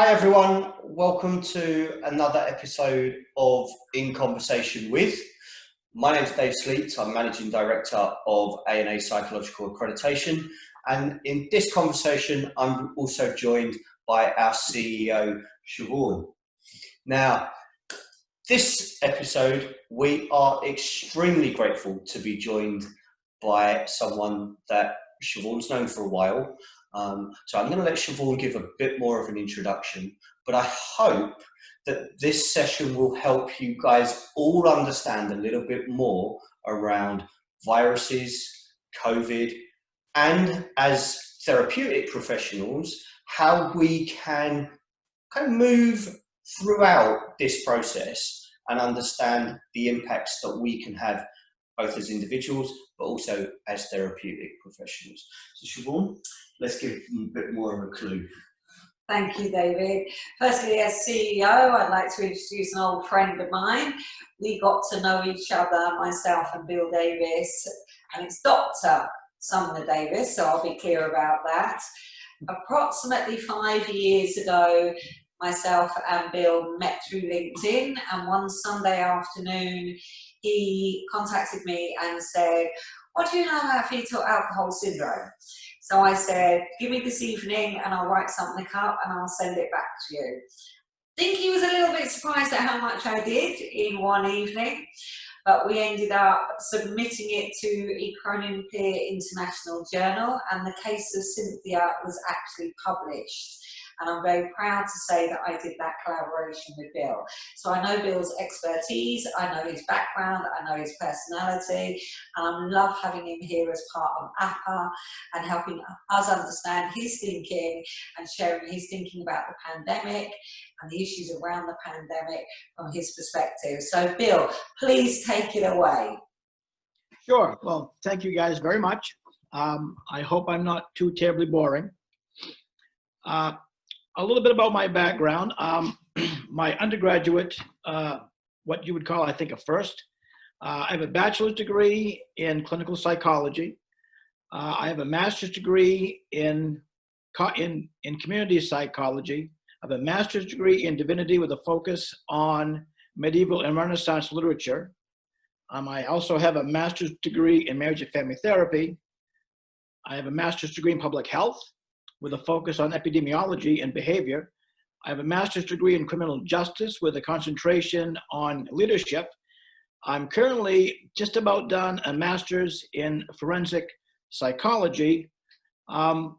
Hi everyone, welcome to another episode of In Conversation With. My name is Dave Sleets, I'm Managing Director of A&A Psychological Accreditation, and in this conversation I'm also joined by our CEO, Siobhan. Now, this episode we are extremely grateful to be joined by someone that Siobhan's known for a while. So I'm going to let Siobhan give a bit more of an introduction, but I hope that this session will help you guys all understand a little bit more around viruses, COVID, and as therapeutic professionals, how we can kind of move throughout this process and understand the impacts that we can have both as individuals, but also as therapeutic professionals. So Siobhan, let's give them a bit more of a clue. Thank you, David. Firstly, as CEO, I'd like to introduce an old friend of mine. We got to know each other, myself and Bill Davis, and it's Dr. Sumner Davis, so I'll be clear about that. Approximately 5 years ago, myself and Bill met through LinkedIn, and one Sunday afternoon, he contacted me and said, "What do you know about fetal alcohol syndrome?" So I said, "Give me this evening and I'll write something up and I'll send it back to you." I think he was a little bit surprised at how much I did in one evening, but we ended up submitting it to a Cronin Peer International Journal, and the case of Cynthia was actually published. And I'm very proud to say that I did that collaboration with Bill. So I know Bill's expertise, I know his background, I know his personality, and I love having him here as part of APA and helping us understand his thinking and sharing his thinking about the pandemic and the issues around the pandemic from his perspective. So Bill, please take it away. Sure. Well, thank you guys very much. I hope I'm not too terribly boring. A little bit about my background. My undergraduate, what you would call, I think, a first. I have a bachelor's degree in clinical psychology. I have a master's degree in community psychology. I have a master's degree in divinity with a focus on medieval and Renaissance literature. I also have a master's degree in marriage and family therapy. I have a master's degree in public health with a focus on epidemiology and behavior. I have a master's degree in criminal justice with a concentration on leadership. I'm currently just about done a master's in forensic psychology. I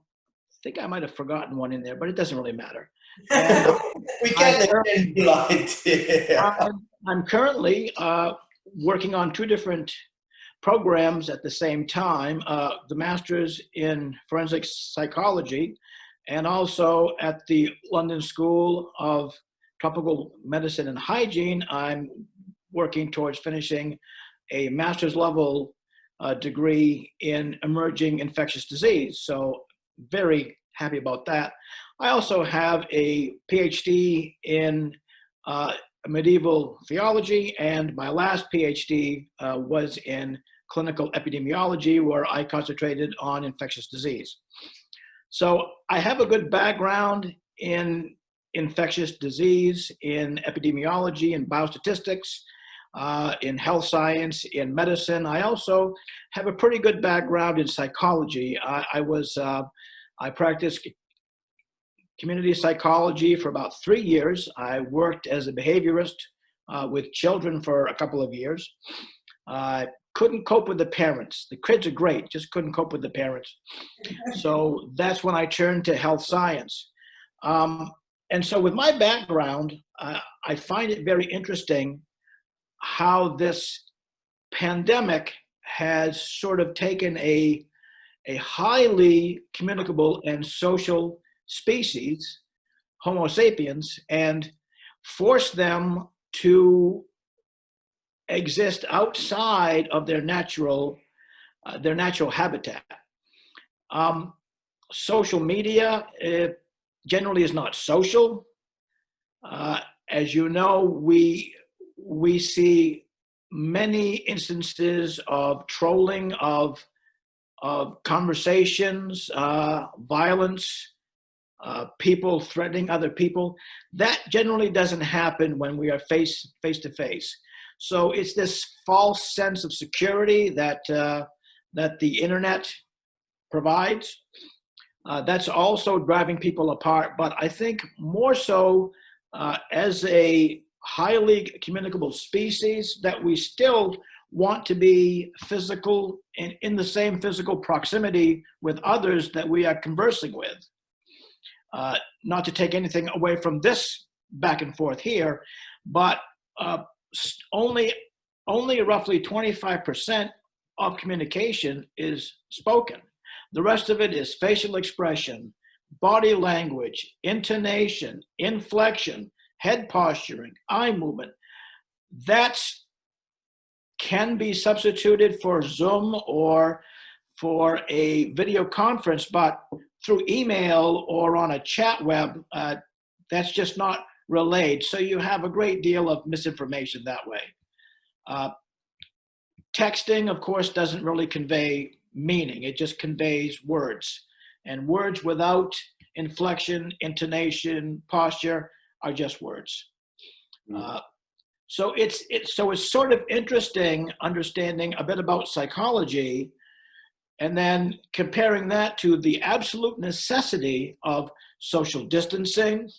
think I might have forgotten one in there, but it doesn't really matter. And We get the general idea. I'm currently working on two different programs at the same time, the master's in forensic psychology, and also at the London School of Tropical Medicine and Hygiene, I'm working towards finishing a master's level degree in emerging infectious disease. So very happy about that. I also have a PhD in medieval theology, and my last PhD was in clinical epidemiology, where I concentrated on infectious disease. So I have a good background in infectious disease, in epidemiology, in biostatistics, in health science, in medicine. I also have a pretty good background in psychology. I practiced community psychology for about 3 years. I worked as a behaviorist with children for a couple of years. Couldn't cope with the parents. The kids are great, just couldn't cope with the parents. So that's when I turned to health science. And so with my background, I find it very interesting how this pandemic has sort of taken a highly communicable and social species, Homo sapiens, and forced them to exist outside of their natural habitat. Social media generally is not social. As you know, we see many instances of trolling, of conversations, violence, people threatening other people. That generally doesn't happen when we are face to face. So it's this false sense of security that that the internet provides. That's also driving people apart. But I think more so as a highly communicable species, that we still want to be physical in the same physical proximity with others that we are conversing with. Not to take anything away from this back and forth here, but only roughly 25% of communication is spoken. The rest of it is facial expression, body language, intonation, inflection, head posturing, eye movement. That can be substituted for Zoom or for a video conference, but through email or on a chat web, that's just not relayed. So you have a great deal of misinformation that way. Texting, of course, doesn't really convey meaning. It just conveys words. And words without inflection, intonation, posture are just words. So it's sort of interesting understanding a bit about psychology and then comparing that to the absolute necessity of social distancing,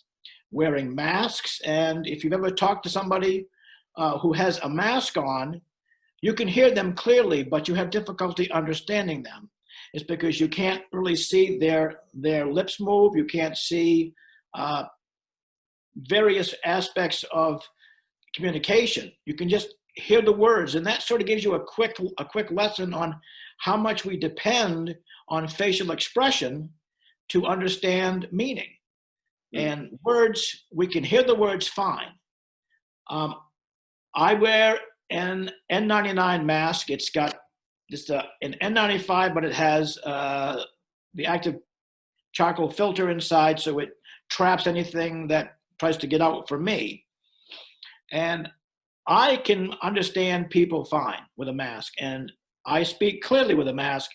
wearing masks. And if you've ever talked to somebody who has a mask on, you can hear them clearly, but you have difficulty understanding them. It's because you can't really see their lips move. You can't see various aspects of communication. You can just hear the words, and that sort of gives you a quick lesson on how much we depend on facial expression to understand meaning. And words, we can hear the words fine. I wear an N95 mask. It's got just an N95, but it has the active charcoal filter inside, so it traps anything that tries to get out from me. And I can understand people fine with a mask, and I speak clearly with a mask.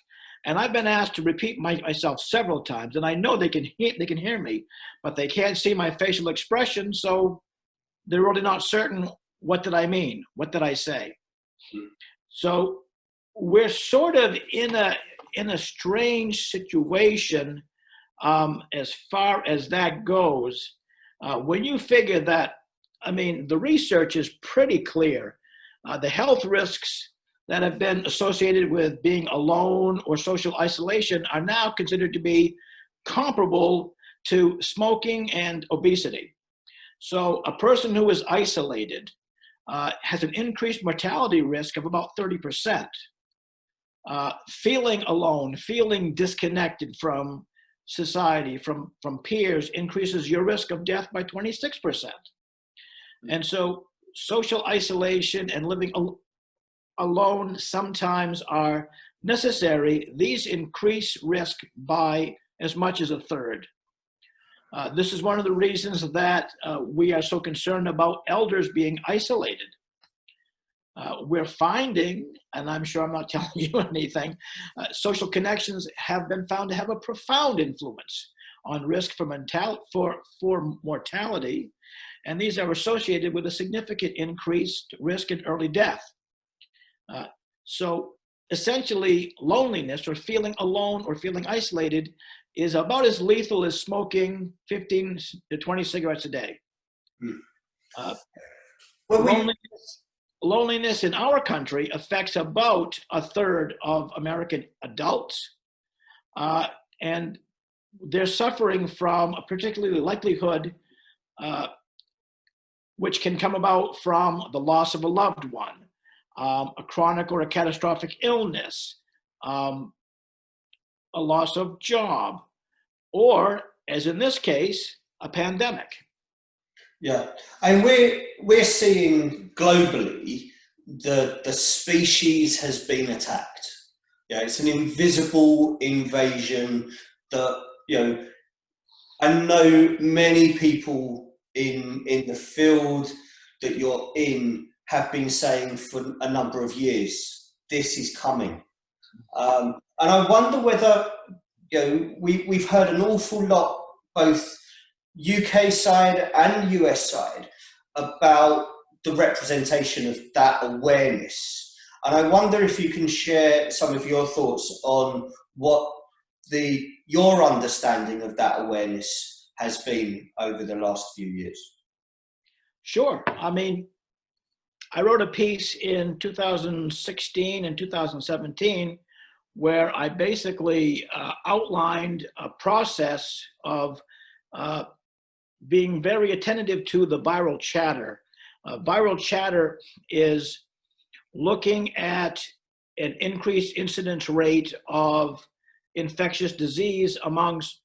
And I've been asked to repeat myself several times, and I know they can hear me, but they can't see my facial expression, so they're really not certain, what did I mean? What did I say? So we're sort of in a strange situation as far as that goes. When you figure that, I mean, the research is pretty clear. The health risks that have been associated with being alone or social isolation are now considered to be comparable to smoking and obesity. So a person who is isolated has an increased mortality risk of about 30%. Feeling alone, feeling disconnected from society, from peers, increases your risk of death by 26%. And so social isolation and living alone sometimes are necessary. These increase risk by as much as a third. This is one of the reasons that we are so concerned about elders being isolated. We're finding, and I'm sure I'm not telling you anything, social connections have been found to have a profound influence on risk for mortality, and these are associated with a significant increased risk in early death. So essentially, loneliness or feeling alone or feeling isolated is about as lethal as smoking 15 to 20 cigarettes a day. Loneliness in our country affects about a third of American adults, and they're suffering from a particular likelihood which can come about from the loss of a loved one, a chronic or a catastrophic illness, a loss of job, or, as in this case, a pandemic. Yeah, and we're seeing globally the species has been attacked. Yeah, it's an invisible invasion that, you know, I know many people in the field that you're in have been saying for a number of years, this is coming. And I wonder whether, you know, we've heard an awful lot both UK side and US side about the representation of that awareness. And I wonder if you can share some of your thoughts on what your understanding of that awareness has been over the last few years. Sure. I mean, I wrote a piece in 2016 and 2017 where I basically outlined a process of being very attentive to the viral chatter. Viral chatter is looking at an increased incidence rate of infectious disease amongst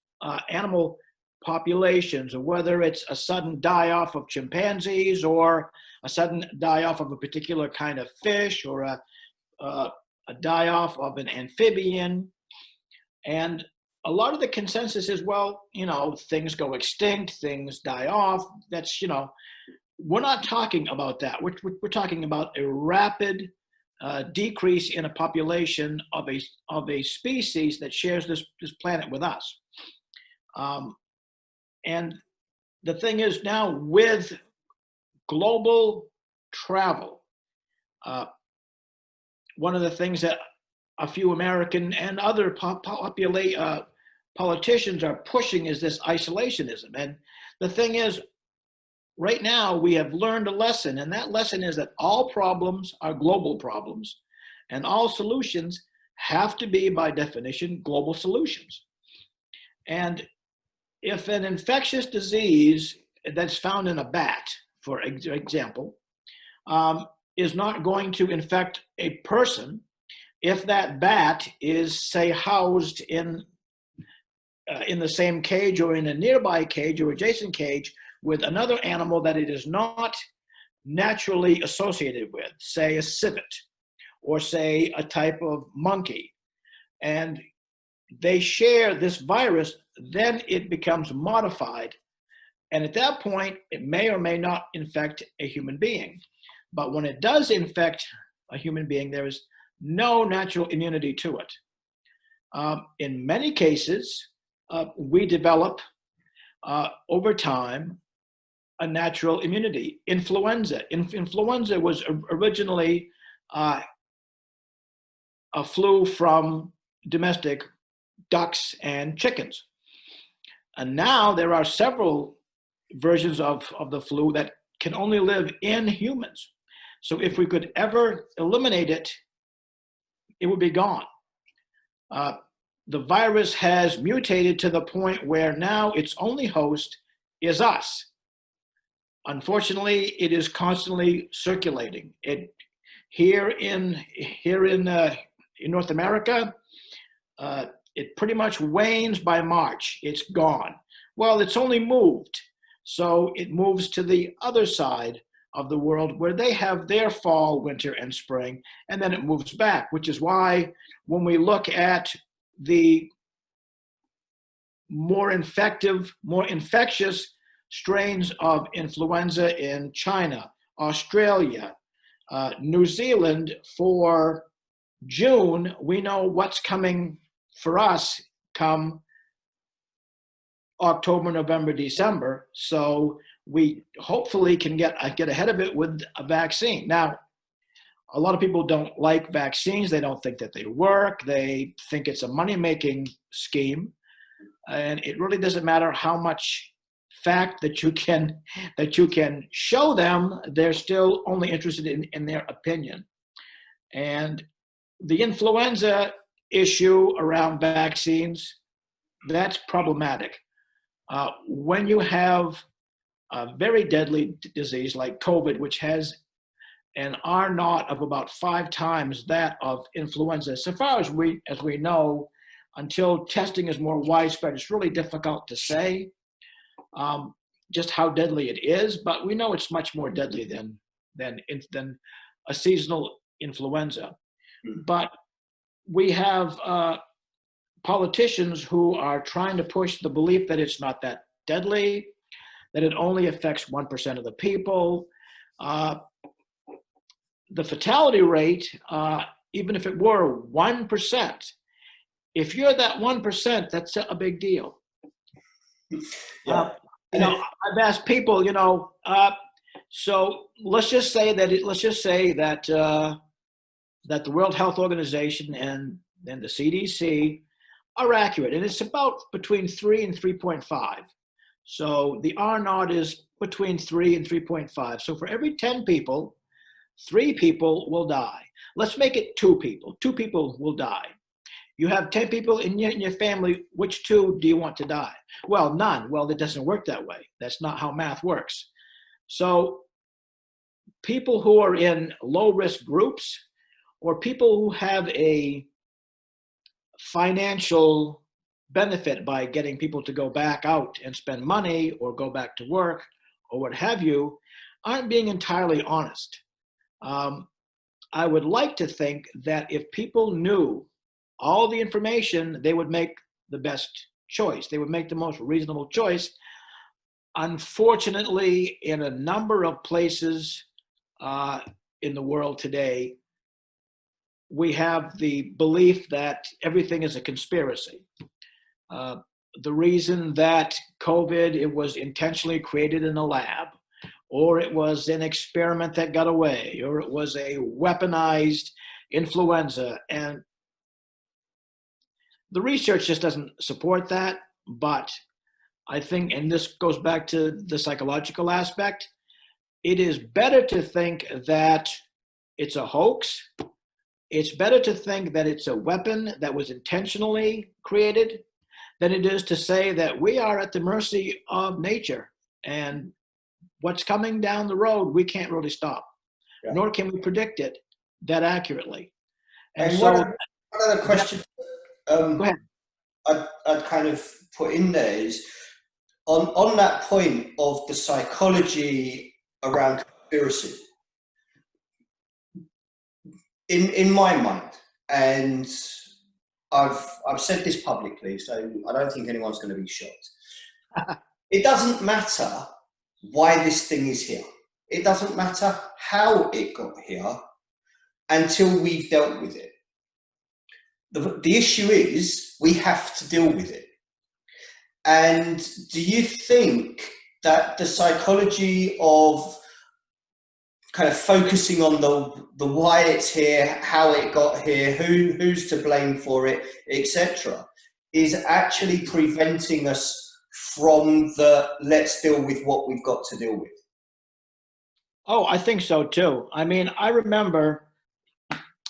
animal populations, whether it's a sudden die-off of chimpanzees or a sudden die-off of a particular kind of fish or a die-off of an amphibian. And a lot of the consensus is, well, you know, things go extinct, things die off. That's, you know, we're not talking about that. We're talking about a rapid decrease in a population of a species that shares this planet with us. And the thing is now with global travel, one of the things that a few American and other politicians are pushing is this isolationism. And the thing is, right now we have learned a lesson, and that lesson is that all problems are global problems, and all solutions have to be, by definition, global solutions. And if an infectious disease that's found in a bat, for example, is not going to infect a person, if that bat is, say, housed in the same cage or in a nearby cage or adjacent cage with another animal that it is not naturally associated with, say a civet or say a type of monkey, and they share this virus, then it becomes modified. And at that point, it may or may not infect a human being. But when it does infect a human being, there is no natural immunity to it. In many cases, we develop over time a natural immunity. Influenza. Influenza was originally a flu from domestic ducks and chickens. And now there are several versions of the flu that can only live in humans. So if we could ever eliminate it, it would be gone. The virus has mutated to the point where now its only host is us. Unfortunately, it is constantly circulating. Here in North America, it pretty much wanes by March. It's gone. Well, it's only moved. So it moves to the other side of the world where they have their fall, winter, and spring, and then it moves back, which is why when we look at the more infectious strains of influenza in China, Australia, New Zealand, for June, we know what's coming for us come October, November, December. So we hopefully can get ahead of it with a vaccine. Now, a lot of people don't like vaccines. They don't think that they work. They think it's a money-making scheme. And it really doesn't matter how much fact that you can show them. They're still only interested in their opinion. And the influenza issue around vaccines, that's problematic. When you have a very deadly disease like COVID, which has an R naught of about 5 times that of influenza, so far as we know, until testing is more widespread, it's really difficult to say just how deadly it is, but we know it's much more deadly than a seasonal influenza. But we have politicians who are trying to push the belief that it's not that deadly, that it only affects 1% of the people. The fatality rate, even if it were 1%, if you're that 1%, that's a big deal. Yeah. I've asked people, so let's just say that that the World Health Organization and the CDC are accurate, and it's about between 3 and 3.5. So the R naught is between 3 and 3.5. So for every 10 people, 3 people will die. Let's make it 2 people. 2 people will die. You have 10 people in your family. Which 2 do you want to die? Well, none. Well, it doesn't work that way. That's not how math works. So people who are in low-risk groups or people who have a financial benefit by getting people to go back out and spend money or go back to work or what have you, aren't being entirely honest. I would like to think that if people knew all the information, they would make the best choice. They would make the most reasonable choice. Unfortunately, in a number of places in the world today, we have the belief that everything is a conspiracy. The reason that COVID, it was intentionally created in a lab, or it was an experiment that got away, or it was a weaponized influenza. And the research just doesn't support that. But I think, and this goes back to the psychological aspect, it is better to think that it's a hoax. It's better to think that it's a weapon that was intentionally created than it is to say that we are at the mercy of nature and what's coming down the road, we can't really stop, nor can we predict it that accurately. And so one other question go ahead. I'd kind of put in there is on that point of the psychology around conspiracy. In my mind, and I've said this publicly, so I don't think anyone's going to be shocked. It doesn't matter why this thing is here. It doesn't matter how it got here until we've dealt with it. The issue is we have to deal with it. And do you think that the psychology of kind of focusing on the why it's here, how it got here, who's to blame for it, etc., is actually preventing us from the let's deal with what we've got to deal with? Oh, I think so too. I mean, I remember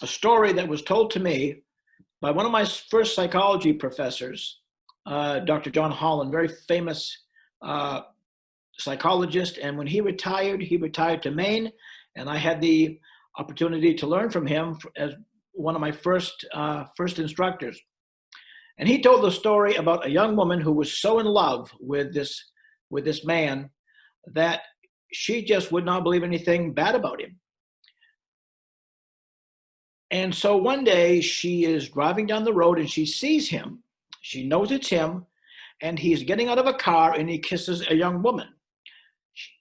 a story that was told to me by one of my first psychology professors, Dr. John Holland, very famous psychologist. And when he retired to Maine, and I had the opportunity to learn from him as one of my first instructors. And he told the story about a young woman who was so in love with this man that she just would not believe anything bad about him. And so one day she is driving down the road and she sees him. She knows it's him, and he's getting out of a car and he kisses a young woman.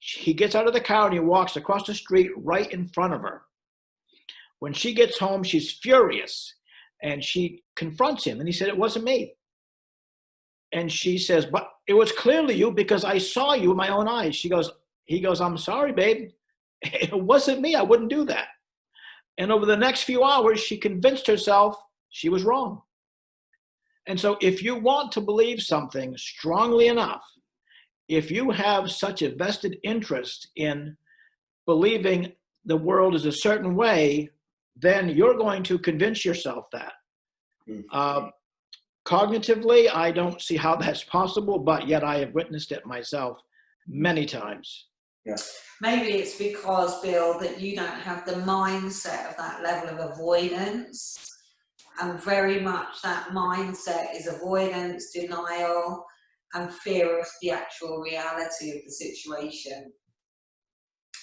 He gets out of the car and he walks across the street right in front of her. When she gets home, she's furious and she confronts him, and he said, "It wasn't me." And she says, "But it was clearly you because I saw you with my own eyes." He goes, "I'm sorry, babe. It wasn't me. I wouldn't do that." And over the next few hours, she convinced herself she was wrong. And so if you want to believe something strongly enough, if you have such a vested interest in believing the world is a certain way, then you're going to convince yourself that. Cognitively, I don't see how that's possible, but yet I have witnessed it myself many times. Yeah. Maybe it's because, Bill, that you don't have the mindset of that level of avoidance, and very much that mindset is avoidance, denial, and fear of the actual reality of the situation.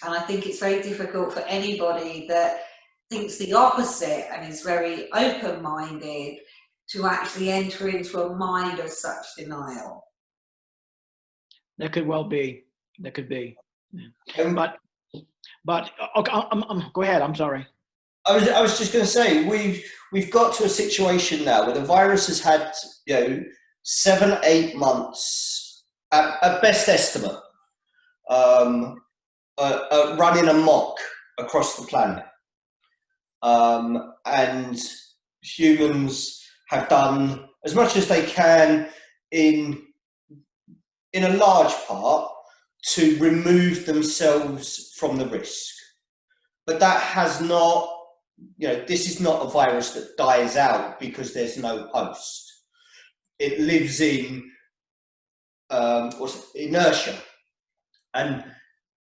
And I think it's very difficult for anybody that thinks the opposite and is very open-minded to actually enter into a mind of such denial. That could well be. That could be. But okay, go ahead. I'm sorry. I was just going to say we've got to a situation now where the virus has had 7-8 months at best estimate, running amok across the planet. And humans have done as much as they can in a large part to remove themselves from the risk. But that has not, this is not a virus that dies out because there's no host. It lives in inertia, and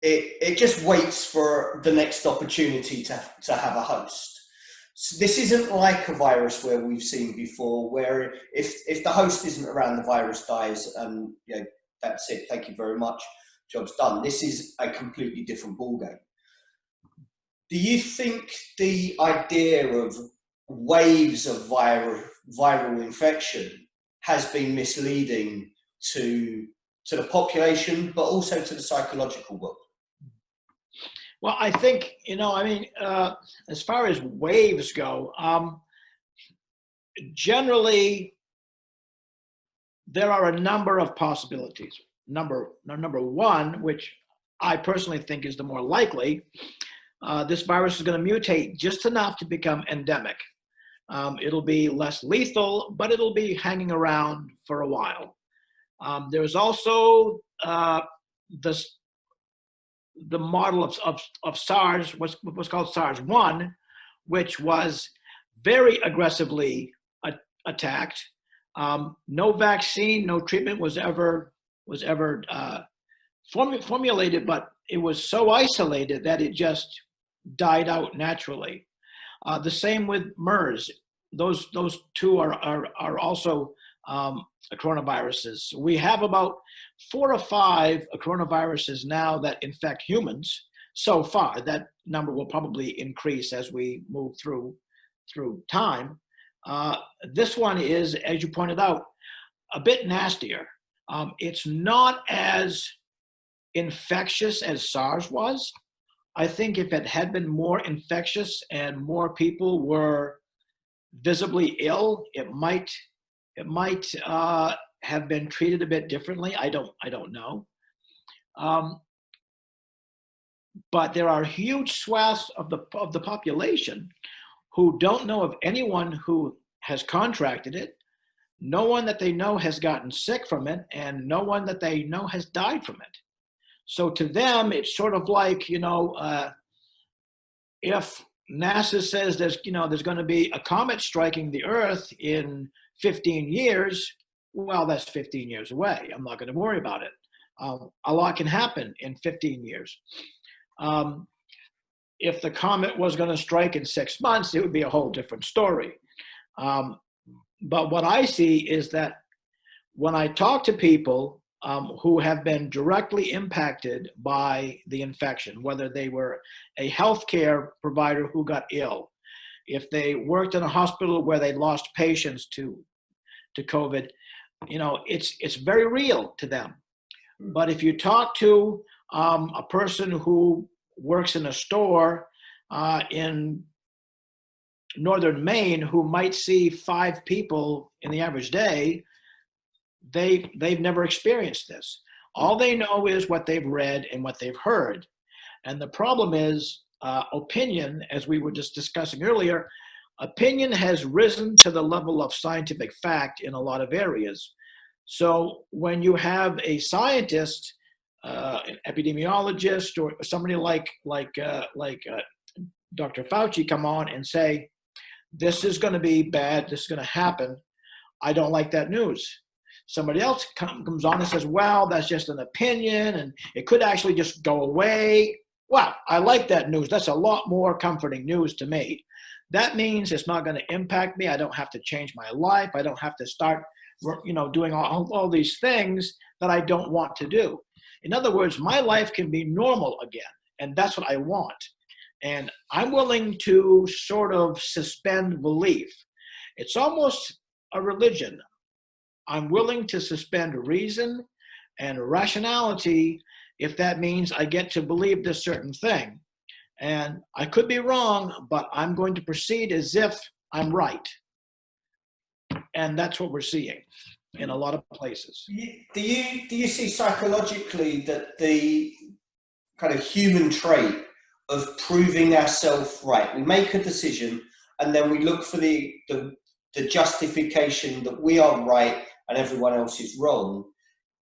it just waits for the next opportunity to have a host. So this isn't like a virus where we've seen before, where if the host isn't around, the virus dies, and that's it. Thank you very much. Job's done. This is a completely different ballgame. Do you think the idea of waves of viral infection has been misleading to the population, but also to the psychological world? Well, I think, as far as waves go, generally, there are a number of possibilities. Number one, which I personally think is the more likely, this virus is going to mutate just enough to become endemic. It'll be less lethal, but it'll be hanging around for a while. There's also the model of SARS, what's called SARS-1, which was very aggressively attacked. No vaccine, no treatment was ever formulated, but it was so isolated that it just died out naturally. The same with MERS. Those two are also coronaviruses. We have about 4 or 5 coronaviruses now that infect humans so far. That number will probably increase as we move through time. This one is, as you pointed out, a bit nastier. It's not as infectious as SARS was. I think if it had been more infectious and more people were visibly ill, it might have been treated a bit differently. I don't know. But there are huge swaths of the population who don't know of anyone who has contracted it, no one that they know has gotten sick from it, and no one that they know has died from it. So to them, it's sort of like, if NASA says there's going to be a comet striking the Earth in 15 years, well, that's 15 years away. I'm not going to worry about it. A lot can happen in 15 years. If the comet was going to strike in 6 months, it would be a whole different story. But what I see is that when I talk to people who have been directly impacted by the infection, whether they were a healthcare provider who got ill, if they worked in a hospital where they lost patients to COVID, it's very real to them. But if you talk to a person who works in a store in northern Maine who might see 5 people in the average day, they've never experienced this. All they know is what they've read and what they've heard. And the problem is opinion, as we were just discussing earlier, opinion has risen to the level of scientific fact in a lot of areas. So when you have a scientist, an epidemiologist, or somebody like Dr. Fauci come on and say, this is going to be bad, this is going to happen, I don't like that news. Somebody else comes on and says, well, that's just an opinion and it could actually just go away. Well, I like that news. That's a lot more comforting news to me. That means it's not going to impact me. I don't have to change my life. I don't have to start, doing all these things that I don't want to do. In other words, my life can be normal again, and that's what I want. And I'm willing to sort of suspend belief. It's almost a religion. I'm willing to suspend reason and rationality if that means I get to believe this certain thing. And I could be wrong, but I'm going to proceed as if I'm right. And that's what we're seeing. in a lot of places. Do you see psychologically that the kind of human trait of proving ourselves right, we make a decision and then we look for the justification that we are right and everyone else is wrong,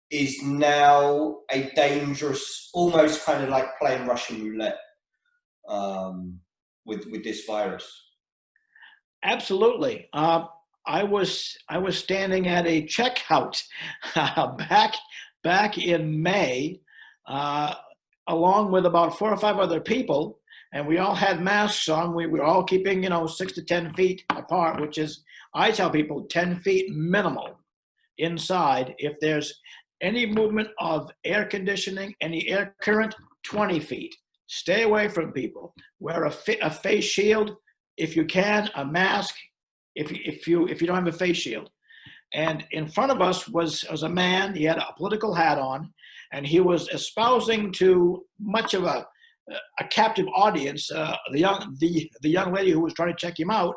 is now a dangerous, almost kind of like playing Russian roulette with this virus? Absolutely. I was standing at a checkout back in May, along with about 4 or 5 other people, and we all had masks on. We were all keeping 6 to 10 feet apart, which is, I tell people, 10 feet minimal inside. If there's any movement of air conditioning, any air current, 20 feet. Stay away from people. Wear a face shield if you can, a mask if you don't have a face shield. And in front of us was a man. He had a political hat on, and he was espousing to much of a captive audience, the young lady who was trying to check him out,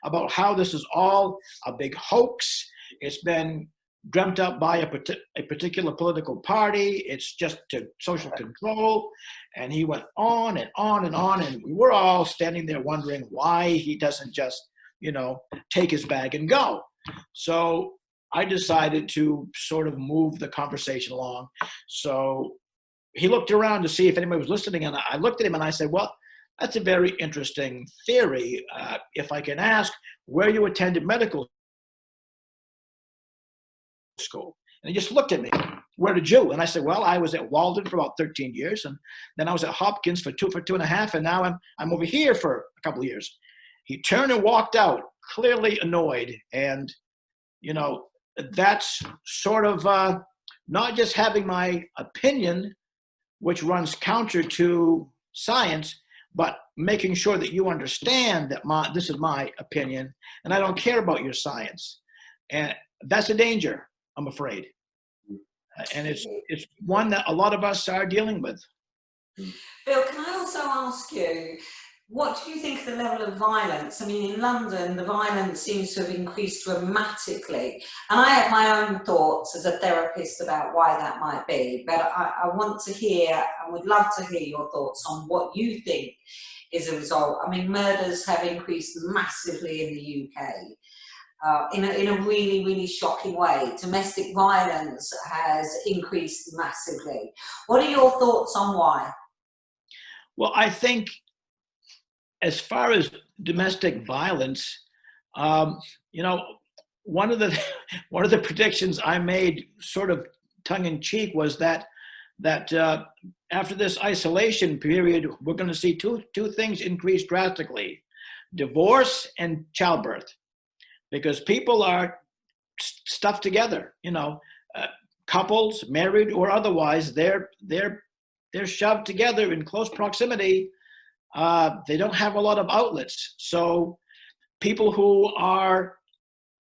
about how this is all a big hoax. It's been dreamt up by a particular political party. It's just to social control. And he went on and on and on, and we were all standing there wondering why he doesn't just take his bag and go. So I decided to sort of move the conversation along. So he looked around to see if anybody was listening, and I looked at him and I said, well, that's a very interesting theory. If I can ask where you attended medical school. And he just looked at me. Where did you? And I said, well, I was at Walden for about 13 years, and then I was at Hopkins for 2.5, and now I'm over here for a couple of years. He turned and walked out, clearly annoyed. And that's sort of not just having my opinion, which runs counter to science, but making sure that you understand that this is my opinion, and I don't care about your science. And that's a danger, I'm afraid. And it's one that a lot of us are dealing with. Bill, can I also ask you, what do you think of the level of violence? I mean, in London, the violence seems to have increased dramatically. And I have my own thoughts as a therapist about why that might be. But I want to hear, and would love to hear your thoughts on what you think is a result. I mean, murders have increased massively in the UK. In a really, really shocking way. Domestic violence has increased massively. What are your thoughts on why? Well, I think as far as domestic violence, one of the predictions I made, sort of tongue in cheek, was that after this isolation period, we're going to see two things increase drastically: divorce and childbirth. Because people are stuffed together, couples, married or otherwise, they're shoved together in close proximity. They don't have a lot of outlets. So people who are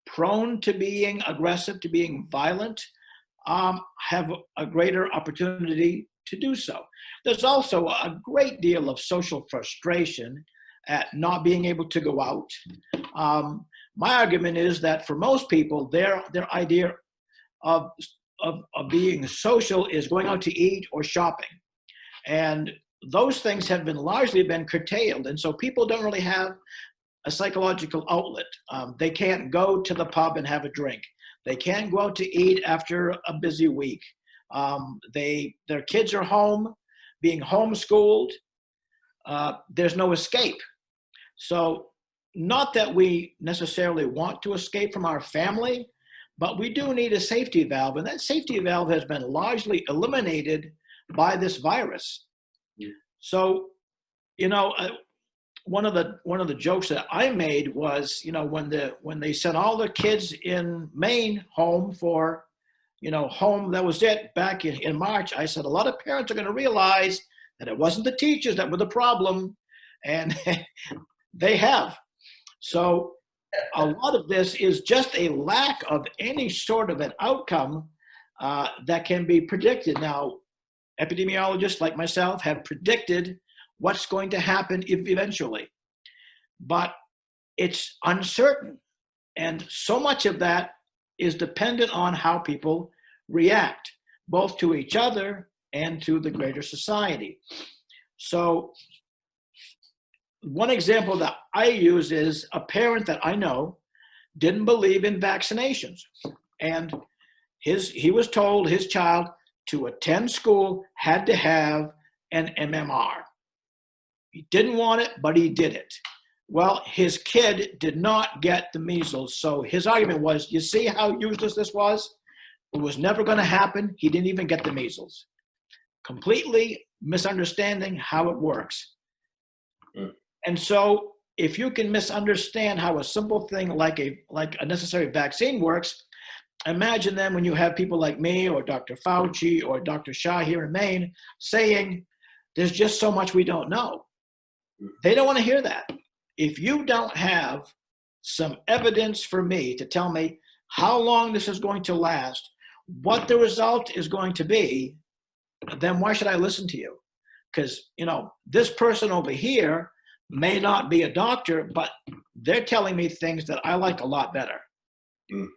prone to being aggressive, to being violent, have a greater opportunity to do so. There's also a great deal of social frustration at not being able to go out. My argument is that for most people, their idea of being social is going out to eat or shopping. And those things have largely been curtailed. And so people don't really have a psychological outlet. They can't go to the pub and have a drink. They can't go out to eat after a busy week. Their kids are home, being homeschooled. There's no escape. So not that we necessarily want to escape from our family, but we do need a safety valve. And that safety valve has been largely eliminated by this virus. Yeah. So, one of the jokes that I made was, when they sent all the kids in Maine home for, home, that was it, back in March, I said, a lot of parents are going to realize that it wasn't the teachers that were the problem, and they have. So a lot of this is just a lack of any sort of an outcome that can be predicted. Now, epidemiologists like myself have predicted what's going to happen eventually, but it's uncertain. And so much of that is dependent on how people react, both to each other and to the greater society. So one example that I use is a parent that I know didn't believe in vaccinations. And he was told his child to attend school had to have an MMR. He didn't want it, but he did it. Well, his kid did not get the measles. So his argument was, you see how useless this was? It was never going to happen. He didn't even get the measles. Completely misunderstanding how it works. Mm. And so if you can misunderstand how a simple thing like a necessary vaccine works, imagine then when you have people like me or Dr. Fauci or Dr. Shah here in Maine saying, there's just so much we don't know. They don't want to hear that. If you don't have some evidence for me to tell me how long this is going to last, what the result is going to be, then why should I listen to you? Because, you know, this person over here may not be a doctor, but they're telling me things that I like a lot better. Mm.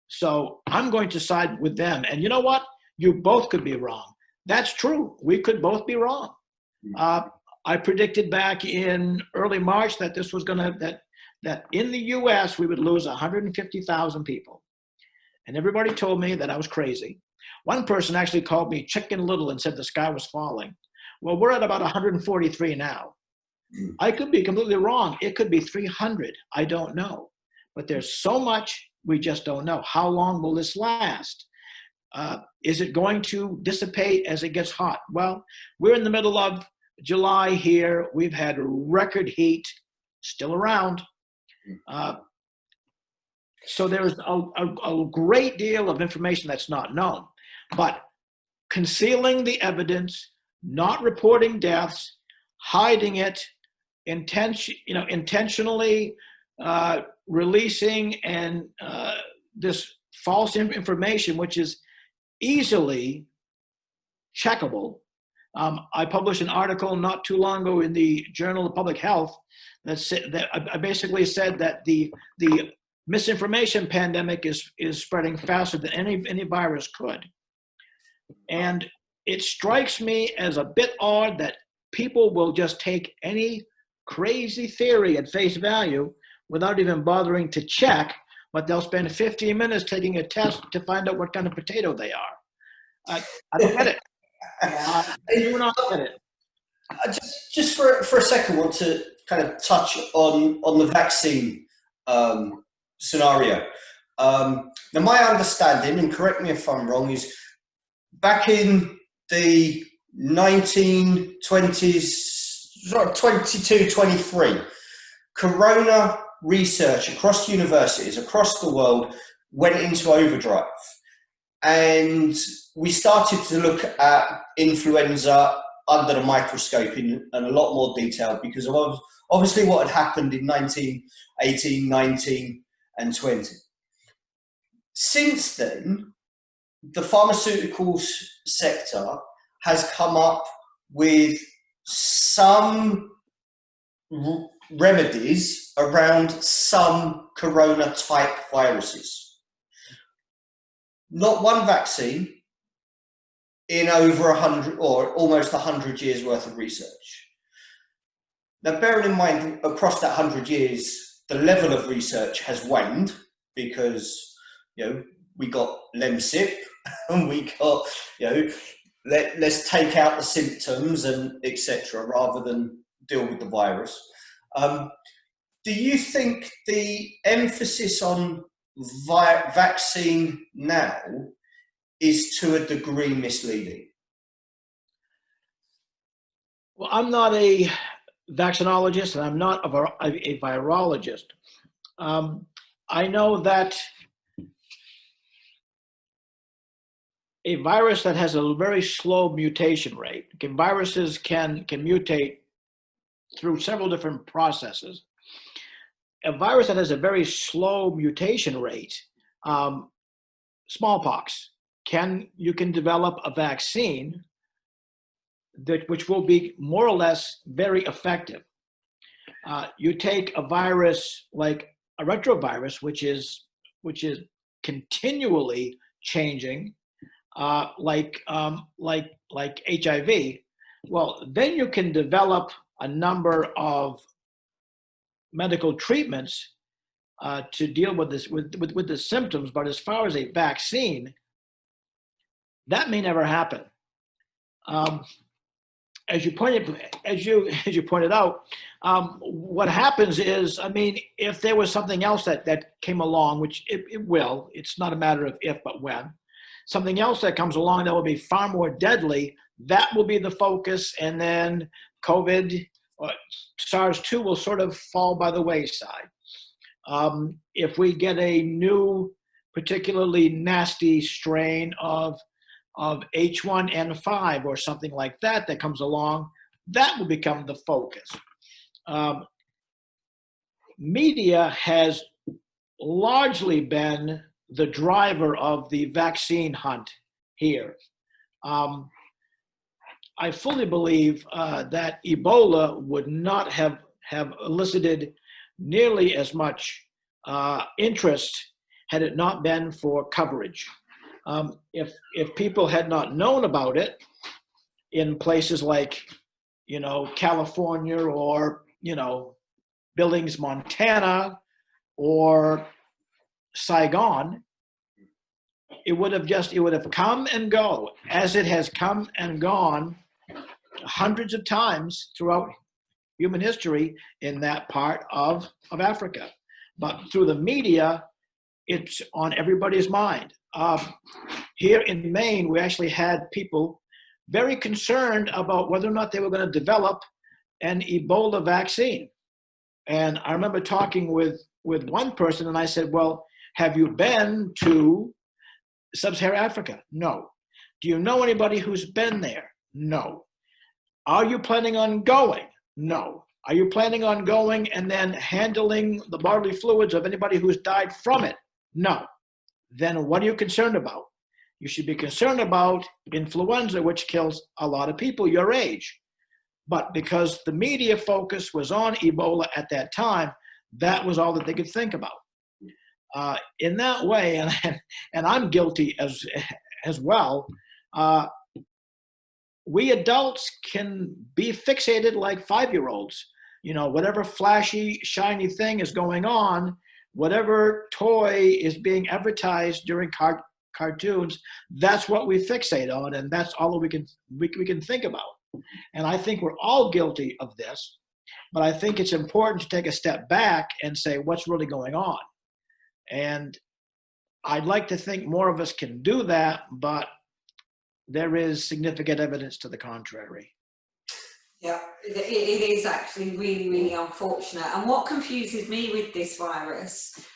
So I'm going to side with them. And you know what? You both could be wrong. That's true. We could both be wrong. I predicted back in early March that this was that in the US, we would lose 150,000 people. And everybody told me that I was crazy. One person actually called me Chicken Little and said the sky was falling. Well, we're at about 143 now. I could be completely wrong. It could be 300. I don't know. But there's so much we just don't know. How long will this last? Is it going to dissipate as it gets hot? Well, we're in the middle of July here. We've had record heat, still around. So there's a great deal of information that's not known. But concealing the evidence, not reporting deaths, hiding it, intentionally releasing and this false information, which is easily checkable. I published an article not too long ago in the Journal of Public Health that I basically said that the misinformation pandemic is spreading faster than any virus could. And it strikes me as a bit odd that people will just take any crazy theory at face value without even bothering to check, but they'll spend 15 minutes taking a test to find out what kind of potato they are. I don't get it. I do not get it. Just for a second, I want to kind of touch on the vaccine scenario. Now, my understanding, and correct me if I'm wrong, is back in the 1920s, 22, 23, corona research across universities, across the world, went into overdrive. And we started to look at influenza under the microscope in a lot more detail because of obviously what had happened in 1918, 19, and 20. Since then, the pharmaceuticals sector has come up with some remedies around some corona type viruses. Not one vaccine in over 100 or almost 100 years worth of research. Now, bearing in mind across that 100 years, the level of research has waned because, we got LEMSIP and we got, let's take out the symptoms and etc. rather than deal with the virus. Do you think the emphasis on vaccine now is to a degree misleading? Well, I'm not a vaccinologist and I'm not a virologist. I know that a virus that has a very slow mutation rate, viruses can mutate through several different processes. A virus that has a very slow mutation rate, smallpox, you can develop a vaccine which will be more or less very effective. You take a virus like a retrovirus, which is continually changing, like HIV, well, then you can develop a number of medical treatments to deal with this with the symptoms. But as far as a vaccine, that may never happen. As you pointed out, what happens is, I mean, if there was something else that came along, which it will, it's not a matter of if but when, something else that comes along that will be far more deadly, that will be the focus, and then COVID or SARS-2 will sort of fall by the wayside. If we get a new, particularly nasty strain of H1N5 or something like that that comes along, that will become the focus. Media has largely been the driver of the vaccine hunt here. I fully believe that Ebola would not have elicited nearly as much interest had it not been for coverage. If people had not known about it in places like, California or, Billings, Montana, or Saigon, it would have come and go, as it has come and gone hundreds of times throughout human history in that part of Africa. But through the media, it's on everybody's mind. Here in Maine, we actually had people very concerned about whether or not they were going to develop an Ebola vaccine. And I remember talking with one person, and I said, well, have you been to Sub-Saharan Africa? No. Do you know anybody who's been there? No. Are you planning on going? No. Are you planning on going and then handling the bodily fluids of anybody who's died from it? No. Then what are you concerned about? You should be concerned about influenza, which kills a lot of people your age. But because the media focus was on Ebola at that time, that was all that they could think about. In that way, and I'm guilty as well, we adults can be fixated like 5-year-olds. Whatever flashy, shiny thing is going on, whatever toy is being advertised during cartoons, that's what we fixate on, and that's all we can think about. And I think we're all guilty of this, but I think it's important to take a step back and say what's really going on. And I'd like to think more of us can do that, but there is significant evidence to the contrary. Yeah, it is actually really, really unfortunate. And what confuses me with this virus,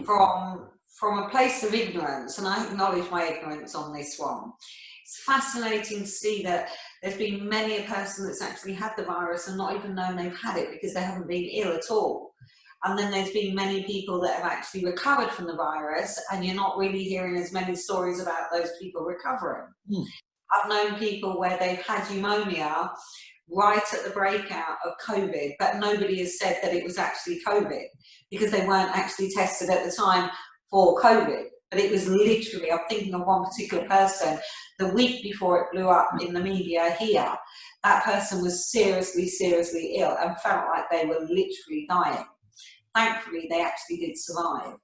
from a place of ignorance, and I acknowledge my ignorance on this one, it's fascinating to see that there's been many a person that's actually had the virus and not even known they've had it because they haven't been ill at all. And then there's been many people that have actually recovered from the virus, and you're not really hearing as many stories about those people recovering. I've known people where they've had pneumonia right at the breakout of COVID, but nobody has said that it was actually COVID because they weren't actually tested at the time for COVID. But it was literally, I'm thinking of one particular person, the week before it blew up in the media here, that person was seriously, seriously ill and felt like they were literally dying. Thankfully, they actually did survive.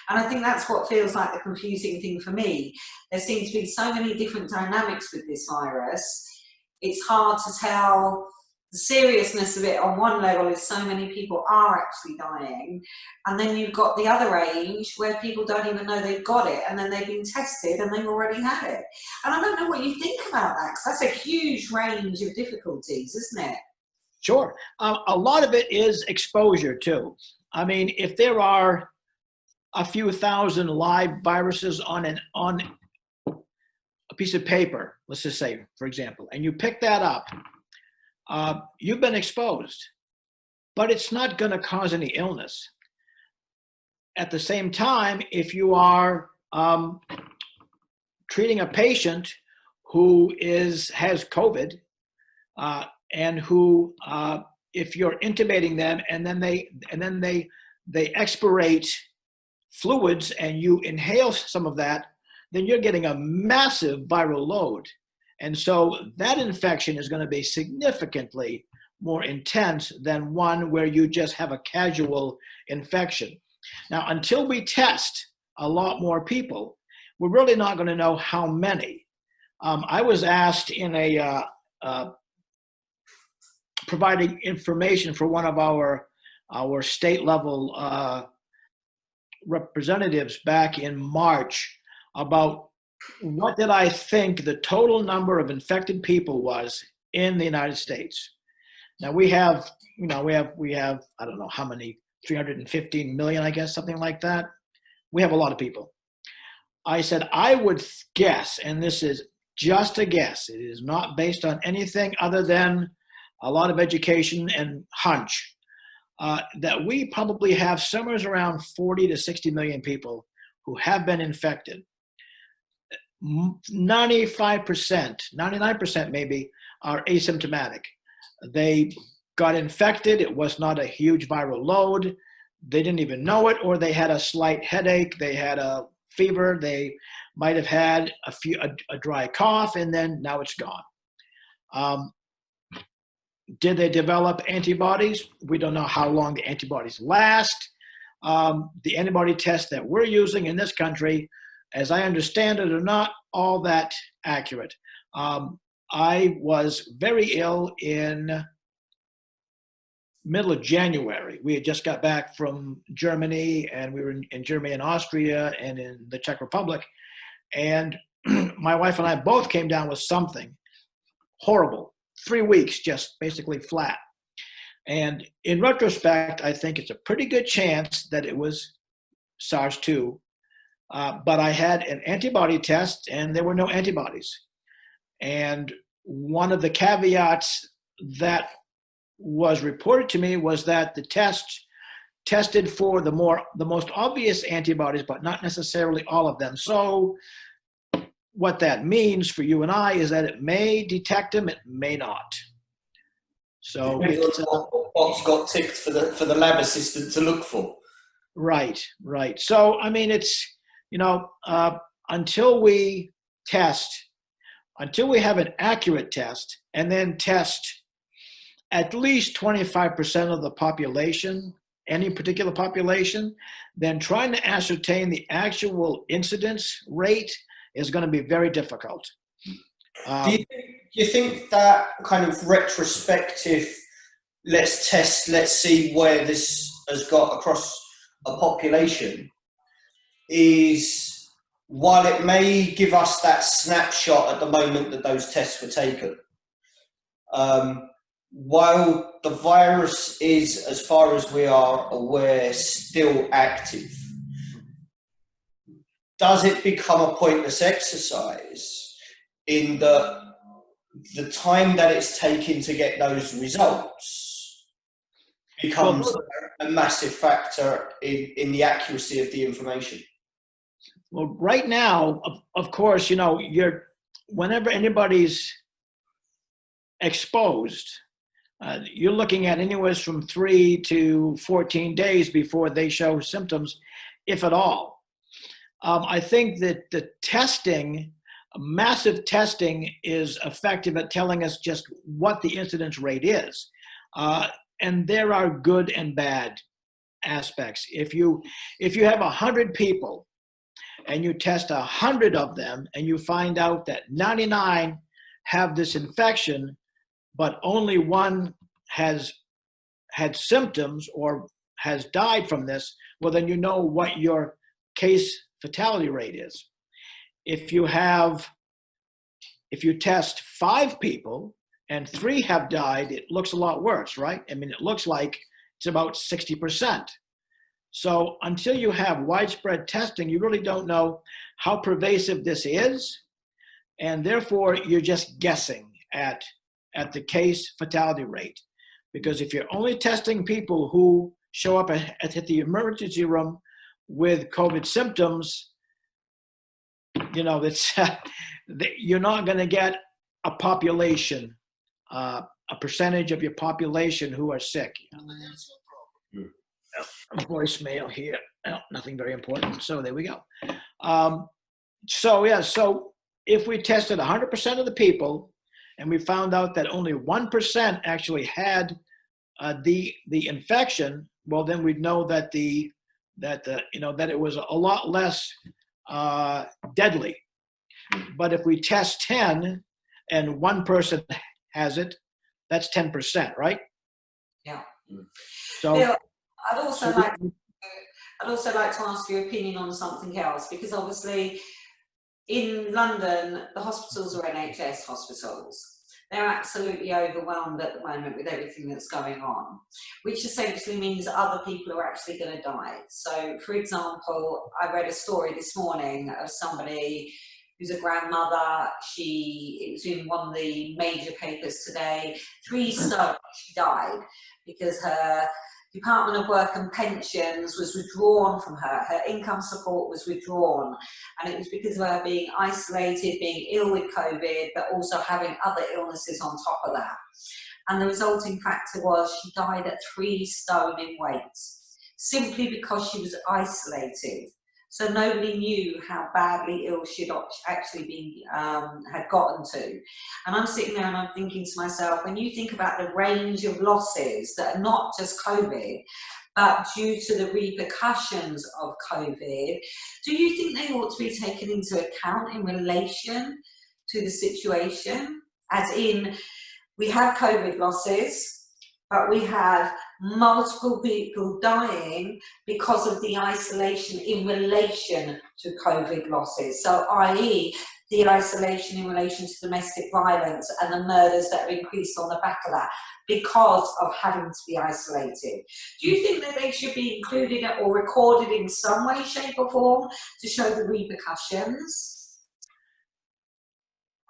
And I think that's what feels like the confusing thing for me. There seems to be so many different dynamics with this virus. It's hard to tell the seriousness of it. On one level is so many people are actually dying, and then you've got the other range where people don't even know they've got it, and then they've been tested and they've already had it. And I don't know what you think about that, because that's a huge range of difficulties, isn't it? Sure. A lot of it is exposure too. I mean, if there are a few thousand live viruses on a piece of paper, let's just say, for example, and you pick that up, you've been exposed, but it's not going to cause any illness. At the same time, if you are treating a patient who has COVID, and who, if you're intubating them and then they expirate fluids and you inhale some of that, then you're getting a massive viral load. And so that infection is going to be significantly more intense than one where you just have a casual infection. Now, until we test a lot more people, we're really not going to know how many. I was asked in a providing information for one of our state level representatives back in March about what did I think the total number of infected people was in the United States. Now we have, I don't know how many, 315 million, I guess, something like that. We have a lot of people. I said, I would guess, and this is just a guess, it is not based on anything other than a lot of education and hunch, that we probably have somewhere around 40 to 60 million people who have been infected. 95%, 99% maybe, are asymptomatic. They got infected, it was not a huge viral load, they didn't even know it, or they had a slight headache, they had a fever, they might have had a dry cough, and then now it's gone. Did they develop antibodies? We don't know how long the antibodies last. The antibody tests that we're using in this country, as I understand it, are not all that accurate. I was very ill in middle of January. We had just got back from Germany, and we were in Germany and Austria and in the Czech Republic. And my wife and I both came down with something horrible. 3 weeks, just basically flat. And in retrospect, I think it's a pretty good chance that it was SARS-2. But I had an antibody test and there were no antibodies. And one of the caveats that was reported to me was that the test tested for the most obvious antibodies, but not necessarily all of them. So what that means for you and I is that it may detect them, it may not. So it's what box got ticked for the lab assistant to look for. Right. So I mean, it's until we have an accurate test, and then test at least 25% of the population, any particular population, then trying to ascertain the actual incidence rate is going to be very difficult. Do you think that kind of retrospective, let's test, let's see where this has got across a population, is, while it may give us that snapshot at the moment that those tests were taken, while the virus is, as far as we are aware, still active, does it become a pointless exercise in the time that it's taken to get those results becomes a massive factor in the accuracy of the information? Well, right now, of course, whenever anybody's exposed, you're looking at anywhere from 3 to 14 days before they show symptoms, if at all. I think that the testing, massive testing, is effective at telling us just what the incidence rate is. And there are good and bad aspects. If you have 100 people and you test 100 of them and you find out that 99 have this infection, but only one has had symptoms or has died from this, well, then you know what your case fatality rate is. If you test 5 people and 3 have died, it looks a lot worse, right? I mean, it looks like it's about 60%. So until you have widespread testing, you really don't know how pervasive this is. And therefore, you're just guessing at the case fatality rate. Because if you're only testing people who show up at the emergency room with COVID symptoms, you're not going to get a population, a percentage of your population who are sick. A voicemail here. Well, nothing very important. So there we go. So if we tested 100% of the people and we found out that only 1% actually had the infection, well, then we'd know that that it was a lot less deadly. But if we test 10 and one person has it, that's 10%, right? Yeah. So Bill, I'd also like to ask your opinion on something else, because obviously in London, the hospitals are NHS hospitals. They're absolutely overwhelmed at the moment with everything that's going on, which essentially means other people are actually going to die. So, for example, I read a story this morning of somebody who's a grandmother. It was in one of the major papers today. 3 stone, she died because her Department of Work and Pensions was withdrawn from her. Her income support was withdrawn. And it was because of her being isolated, being ill with COVID, but also having other illnesses on top of that. And the resulting factor was she died at 3 stone in weight, simply because she was isolated. So nobody knew how badly ill she'd actually had gotten to. And I'm sitting there and I'm thinking to myself, when you think about the range of losses that are not just COVID, but due to the repercussions of COVID, do you think they ought to be taken into account in relation to the situation? As in, we have COVID losses, but we have multiple people dying because of the isolation in relation to COVID losses. So, i.e., the isolation in relation to domestic violence and the murders that have increased on the back of that because of having to be isolated. Do you think that they should be included or recorded in some way, shape or form to show the repercussions?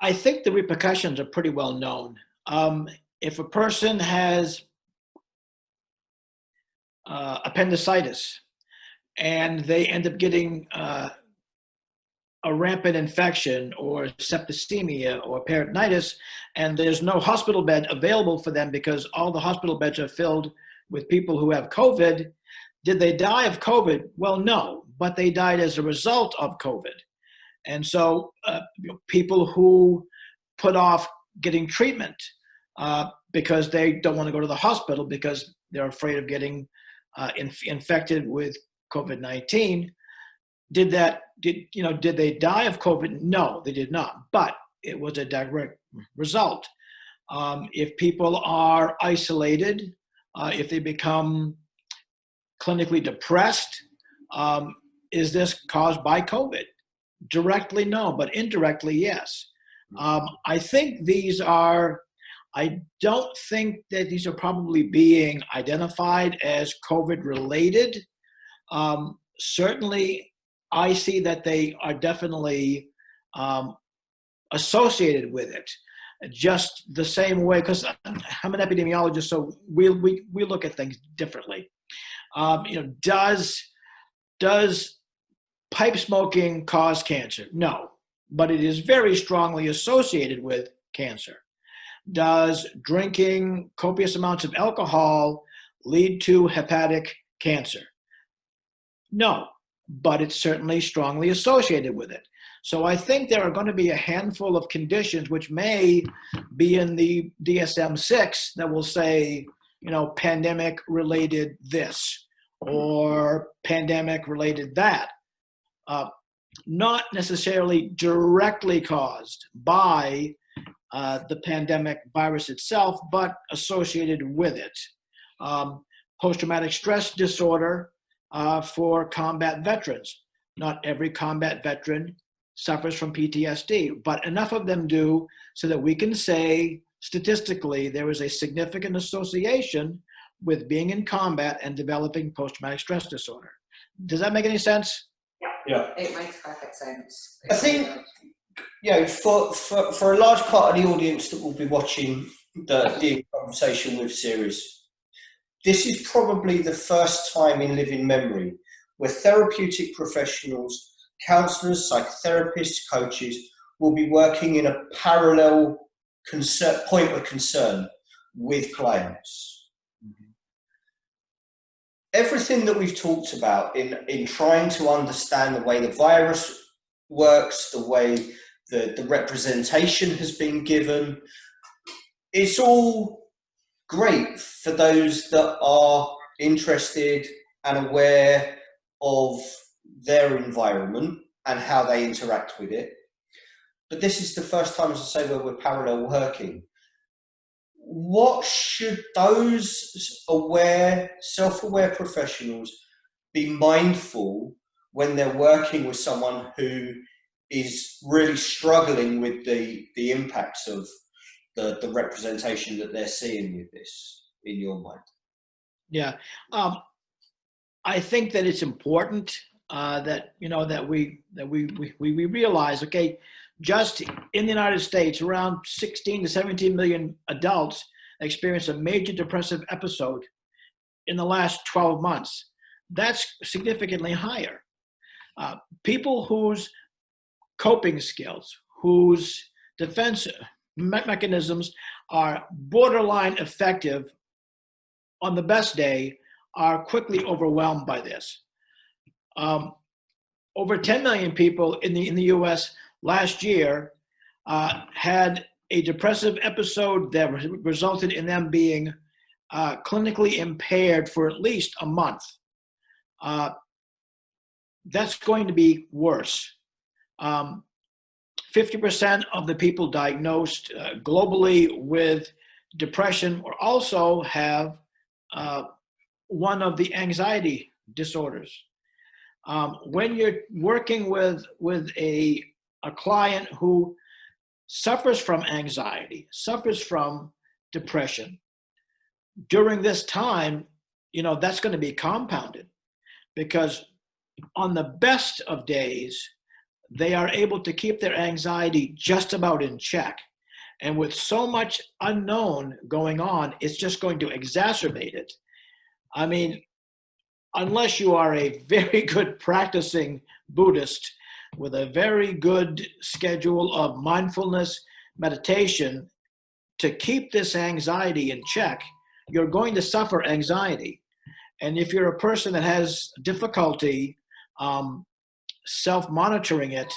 I think the repercussions are pretty well known. If a person has appendicitis and they end up getting a rampant infection or septicemia or peritonitis, and there's no hospital bed available for them because all the hospital beds are filled with people who have COVID, did they die of COVID? Well, no, but they died as a result of COVID. And so people who put off getting treatment because they don't want to go to the hospital because they're afraid of getting infected with COVID-19, did they die of COVID? No, they did not, but it was a direct result. If people are isolated, if they become clinically depressed, is this caused by COVID? Directly, no, but indirectly, yes. I don't think that these are probably being identified as COVID related. Certainly, I see that they are definitely associated with it, just the same way, because I'm an epidemiologist, so we look at things differently. Does pipe smoking cause cancer? No, but it is very strongly associated with cancer. Does drinking copious amounts of alcohol lead to hepatic cancer? No, but it's certainly strongly associated with it. So I think there are going to be a handful of conditions which may be in the DSM-6 that will say, pandemic related this or pandemic related that. Not necessarily directly caused by the pandemic virus itself, but associated with it. Post-traumatic stress disorder for combat veterans. Not every combat veteran suffers from PTSD, but enough of them do so that we can say statistically there is a significant association with being in combat and developing post-traumatic stress disorder. Does that make any sense? Yeah. It makes perfect sense. I think, for a large part of the audience that will be watching the Conversation With series, this is probably the first time in living memory where therapeutic professionals, counsellors, psychotherapists, coaches will be working in a parallel point of concern with clients. everything that we've talked about in trying to understand the way the virus works, the way the representation has been given, it's all great for those that are interested and aware of their environment and how they interact with it. But this is the first time, as I say, where we're parallel working. What should those self-aware professionals be mindful when they're working with someone who is really struggling with the impacts of the representation that they're seeing with this, in your mind? Yeah, I think that it's important that we realize, okay, just in the United States, around 16 to 17 million adults experience a major depressive episode in the last 12 months. That's significantly higher. People whose coping skills, whose defense mechanisms are borderline effective on the best day are quickly overwhelmed by this. Over 10 million people in the US last year had a depressive episode that resulted in them being clinically impaired for at least a month. That's going to be worse. 50% of the people diagnosed globally with depression or also have one of the anxiety disorders. When you're working with a client who suffers from anxiety, suffers from depression, during this time, that's going to be compounded, because on the best of days, they are able to keep their anxiety just about in check. And with so much unknown going on, it's just going to exacerbate it. I mean, unless you are a very good practicing Buddhist with a very good schedule of mindfulness meditation to keep this anxiety in check, you're going to suffer anxiety. And if you're a person that has difficulty self-monitoring it,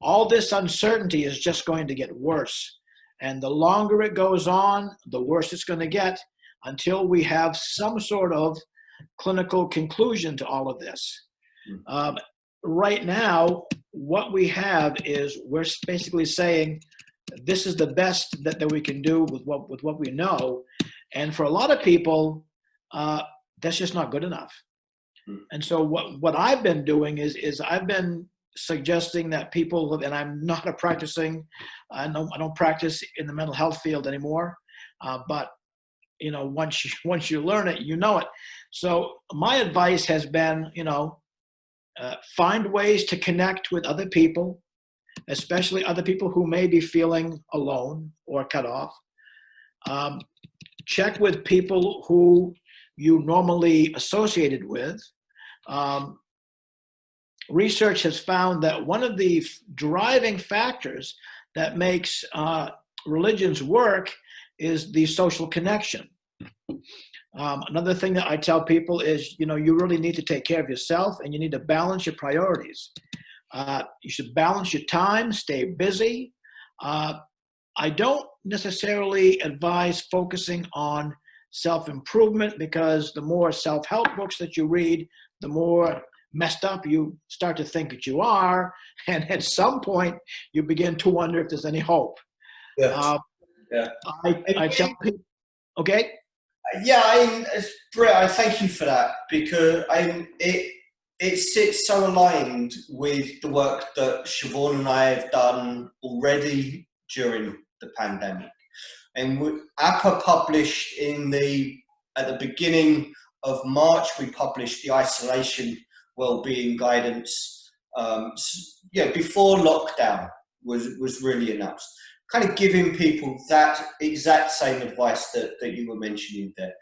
all this uncertainty is just going to get worse. And the longer it goes on, the worse it's going to get until we have some sort of clinical conclusion to all of this. Right now, what we have is we're basically saying this is the best that we can do with what we know. And for a lot of people, that's just not good enough. And so what I've been doing is I've been suggesting that people, and I'm not a practicing, I don't practice in the mental health field anymore, but once you learn it, you know it. So my advice has been, find ways to connect with other people, especially other people who may be feeling alone or cut off. Check with people who you normally associated with. Research has found that one of the driving factors that makes religions work is the social connection. Another thing that I tell people is, you really need to take care of yourself and you need to balance your priorities. You should balance your time, stay busy. I don't necessarily advise focusing on self-improvement, because the more self-help books that you read, the more messed up you start to think that you are. And at some point, you begin to wonder if there's any hope. Yeah. I tell people, okay? Yeah, Brett, I thank you for that, because it sits so aligned with the work that Siobhan and I have done already during the pandemic. And APA published at the beginning of March, we published the isolation wellbeing guidance. Before lockdown was really announced, kind of giving people that exact same advice that you were mentioning there.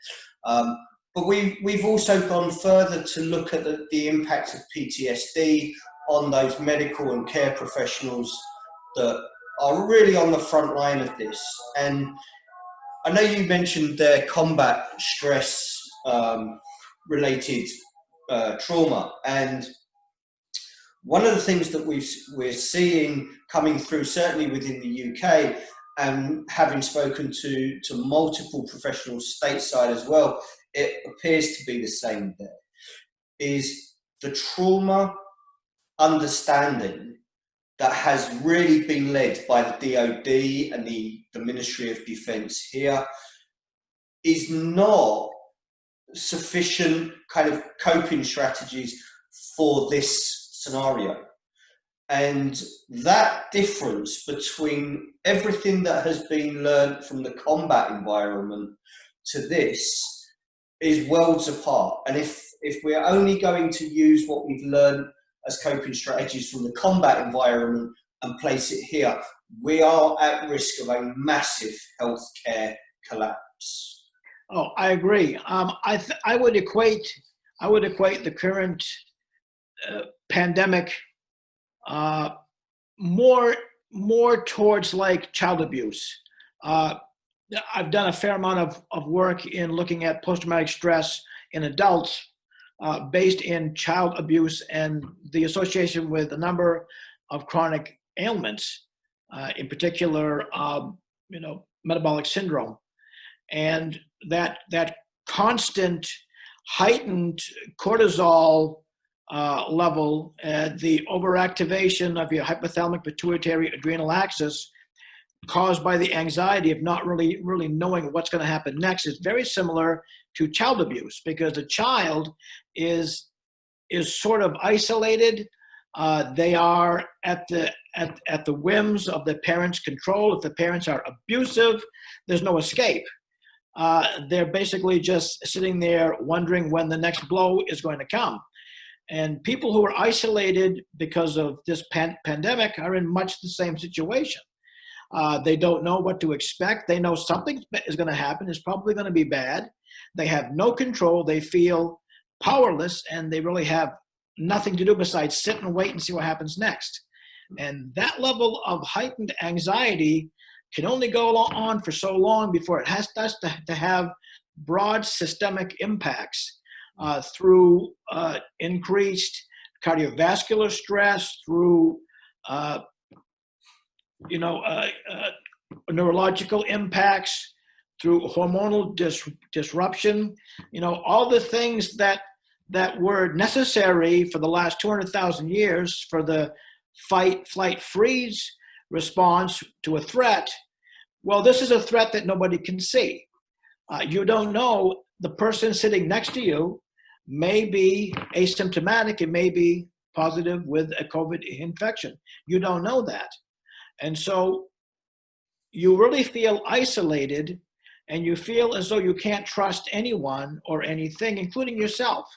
But we've also gone further to look at the impact of PTSD on those medical and care professionals that are really on the front line of this. And I know you mentioned their combat stress related trauma. And one of the things that we're seeing coming through, certainly within the UK, and having spoken to multiple professionals stateside as well, it appears to be the same there, is the trauma understanding that has really been led by the DoD and the Ministry of Defence here is not sufficient kind of coping strategies for this scenario. And that difference between everything that has been learned from the combat environment to this is worlds apart. And if we're only going to use what we've learned as coping strategies from the combat environment and place it here, we are at risk of a massive healthcare collapse. Oh, I agree. I would equate the current pandemic more towards like child abuse. I've done a fair amount of work in looking at post-traumatic stress in adults based in child abuse and the association with a number of chronic ailments, in particular, metabolic syndrome. And that constant heightened cortisol level, the overactivation of your hypothalamic pituitary adrenal axis caused by the anxiety of not really knowing what's going to happen next is very similar to child abuse, because the child is sort of isolated. They are at the whims of the parents' control. If the parents are abusive, there's no escape. They're basically just sitting there wondering when the next blow is going to come. And people who are isolated because of this pandemic are in much the same situation. They don't know what to expect. They know something is going to happen. It's probably going to be bad. They have no control. They feel powerless, and they really have nothing to do besides sit and wait and see what happens next. And that level of heightened anxiety can only go on for so long before it has to have broad systemic impacts through increased cardiovascular stress, through neurological impacts, through hormonal disruption, all the things that were necessary for the last 200,000 years for the fight, flight, freeze response to a threat. Well, this is a threat that nobody can see. You don't know, the person sitting next to you may be asymptomatic, it may be positive with a COVID infection. You don't know that. And so you really feel isolated, and you feel as though you can't trust anyone or anything, including yourself,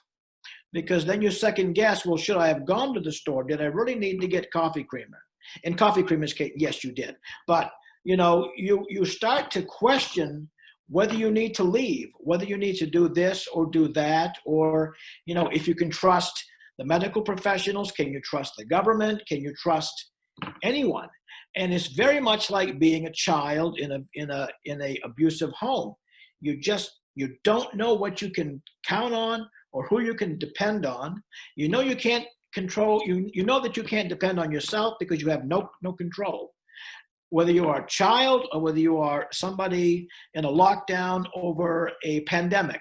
because then you second guess, well, should I have gone to the store? Did I really need to get coffee creamer? In coffee creamer's case, yes, you did. But you start to question whether you need to leave, whether you need to do this or do that, or if you can trust the medical professionals, can you trust the government, can you trust anyone? And it's very much like being a child in a abusive home. You don't know what you can count on or who you can depend on. You can't control. You know that you can't depend on yourself because you have no control. Whether you are a child or whether you are somebody in a lockdown over a pandemic,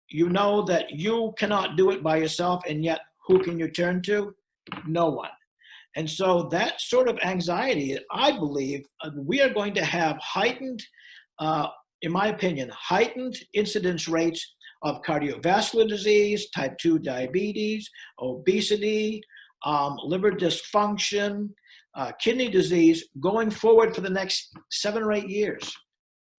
you know that you cannot do it by yourself, and yet who can you turn to? No one. And so that sort of anxiety, I believe, we are going to have heightened, in my opinion, heightened incidence rates of cardiovascular disease, type 2 diabetes, obesity, liver dysfunction, kidney disease going forward for the next 7 or 8 years,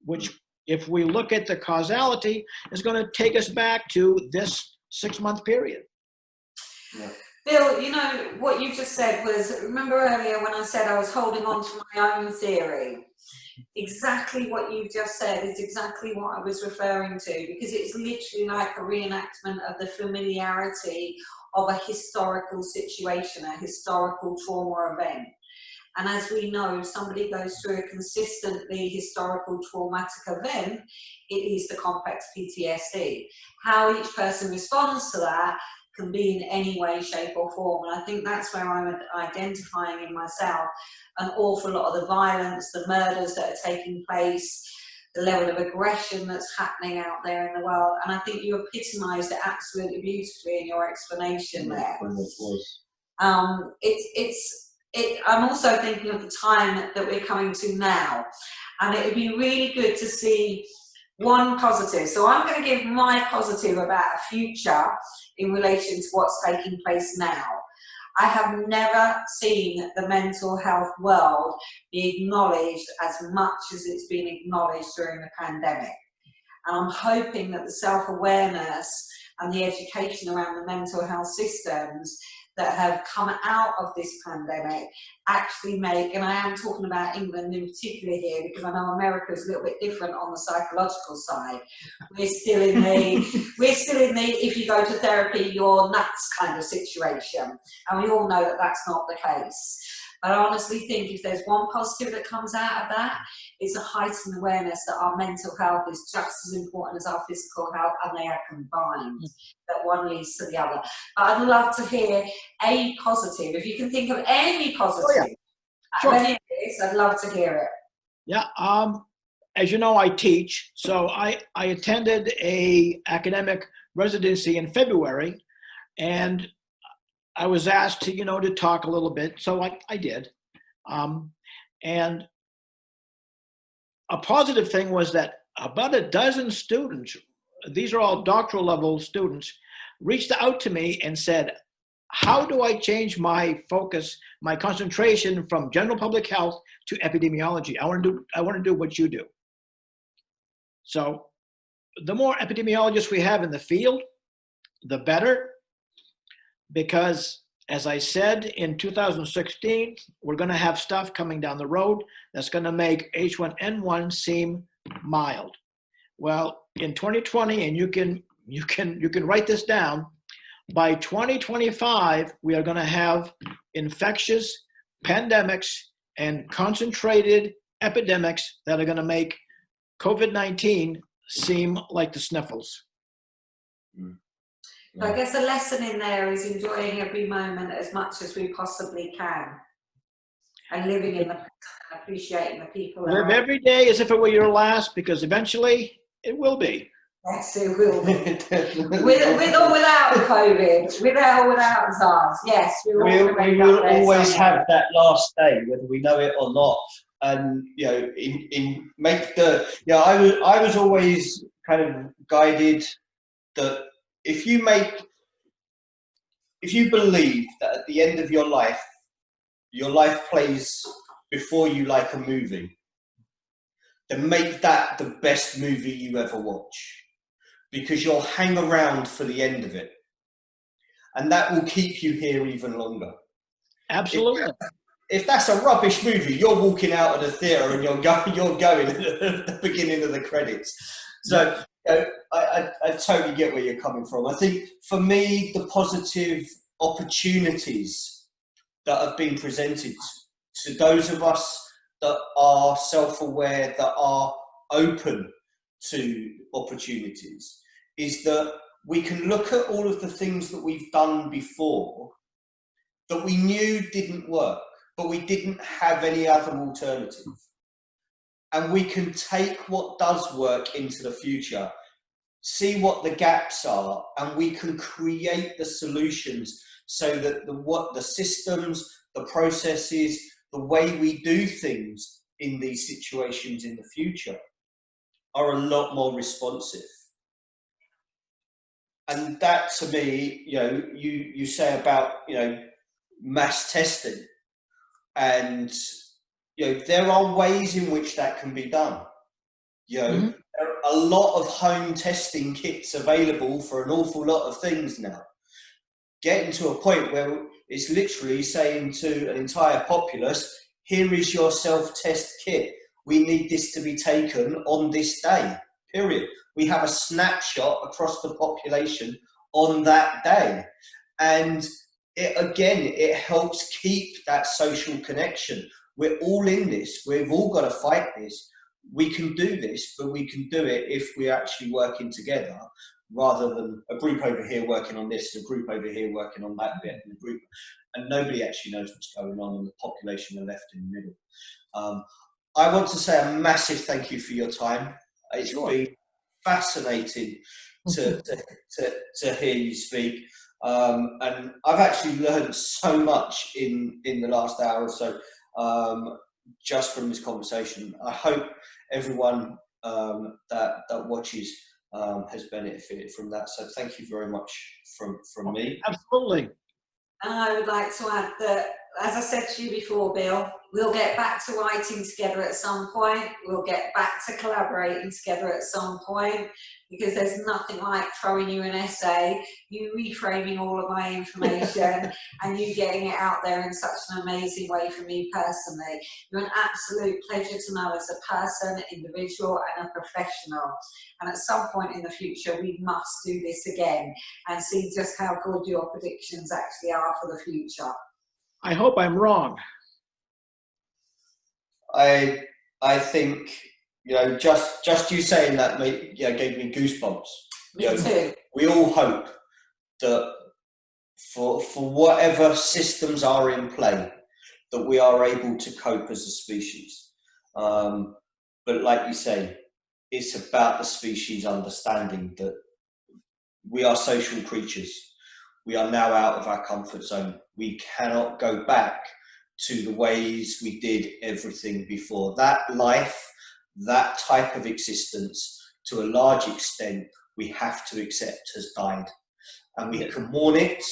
which, if we look at the causality, is going to take us back to this 6-month period. Yeah. Bill, what you just said was, remember earlier when I said I was holding on to my own theory? Exactly what you've just said is exactly what I was referring to, because it's literally like a reenactment of the familiarity of a historical situation, a historical trauma event. And as we know, somebody goes through a consistently historical traumatic event, it leads to complex PTSD. How each person responds to that can be in any way, shape or form. And I think that's where I'm identifying in myself an awful lot of the violence, the murders that are taking place, the level of aggression that's happening out there in the world. And I think you epitomised it absolutely beautifully in your explanation there. I'm also thinking of the time that we're coming to now. And it would be really good to see one positive. So I'm going to give my positive about a future in relation to what's taking place now. I have never seen the mental health world be acknowledged as much as it's been acknowledged during the pandemic. And I'm hoping that the self-awareness and the education around the mental health systems that have come out of this pandemic actually make, and I am talking about England in particular here because I know America is a little bit different on the psychological side. We're still in the if you go to therapy you're nuts kind of situation, and we all know that that's not the case. But I honestly think if there's one positive that comes out of that, it's a heightened awareness that our mental health is just as important as our physical health, and they are combined, that one leads to the other. But I'd love to hear a positive. If you can think of any positive, any of this, I'd love to hear it. Yeah, as you know, I teach, so I attended a academic residency in February, and I was asked to, to talk a little bit, so I did. And a positive thing was that about a dozen students, these are all doctoral level students, reached out to me and said, how do I change my focus, my concentration from general public health to epidemiology? I want to do what you do. So the more epidemiologists we have in the field, the better. Because, as I said, in 2016, we're going to have stuff coming down the road that's going to make H1N1 seem mild. Well, in 2020, and you can write this down, by 2025, we are going to have infectious pandemics and concentrated epidemics that are going to make COVID-19 seem like the sniffles. So I guess the lesson in there is enjoying every moment as much as we possibly can, and living in the present and appreciating the people. Live every day as if it were your last, because eventually it will be. Yes, it will be. with or without COVID, with or without SARS. Yes, we will always have that last day, whether we know it or not. And I was always kind of guided that if you believe that at the end of your life plays before you like a movie, then make that the best movie you ever watch, because you'll hang around for the end of it, and that will keep you here even longer. Absolutely. If that's a rubbish movie, you're walking out of the theatre and you're going at the beginning of the credits. So I totally get where you're coming from. I think for me, the positive opportunities that have been presented to those of us that are self-aware, that are open to opportunities, is that we can look at all of the things that we've done before that we knew didn't work, but we didn't have any other alternative. And we can take what does work into the future, see what the gaps are, and we can create the solutions so that the systems, the processes, the way we do things in these situations in the future are a lot more responsive. And that, to me, you say about, mass testing, and there are ways in which that can be done. There are a lot of home testing kits available for an awful lot of things now. Getting to a point where it's literally saying to an entire populace, here is your self-test kit. We need this to be taken on this day, period. We have a snapshot across the population on that day. And it helps keep that social connection. we're all in this. We've all got to fight this. We can do this, but we can do it if we're actually working together, rather than a group over here working on this, a group over here working on that bit, and a group, and nobody actually knows what's going on, and the population are left in the middle. I want to say a massive thank you for your time. It's been fascinating to hear you speak. And I've actually learned so much in the last hour or so, just from this conversation. I hope everyone that watches has benefited from that. So thank you very much from me. Absolutely. And I would like to add that, as I said to you before, Bill, we'll get back to writing together at some point. We'll get back to collaborating together at some point, because there's nothing like throwing you an essay, you reframing all of my information, and you getting it out there in such an amazing way for me personally. You're an absolute pleasure to know as a person, individual, and a professional. And at some point in the future, we must do this again and see just how good your predictions actually are for the future. I hope I'm wrong. I think, just you saying that gave me goosebumps. Me too. We all hope that for whatever systems are in play, that we are able to cope as a species. But like you say, it's about the species understanding that we are social creatures. We are now out of our comfort zone. We cannot go back to the ways we did everything before. That life, that type of existence, to a large extent, we have to accept has died. And we can mourn it,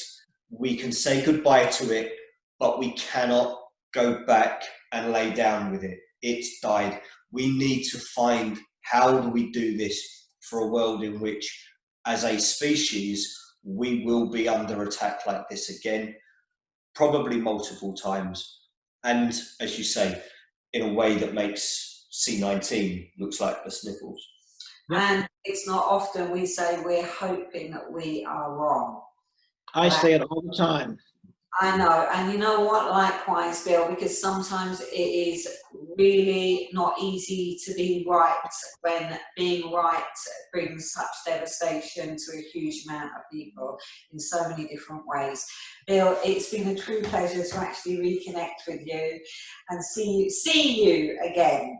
we can say goodbye to it, but we cannot go back and lay down with it. It's died. We need to find, how do we do this for a world in which, as a species, we will be under attack like this again, probably multiple times, and as you say, in a way that makes C19 looks like the sniffles. And it's not often we say we're hoping that we are wrong. I say it all the time. I know, and you know what, likewise, Bill, because sometimes it is really not easy to be right when being right brings such devastation to a huge amount of people in so many different ways. Bill, it's been a true pleasure to actually reconnect with you and see you again,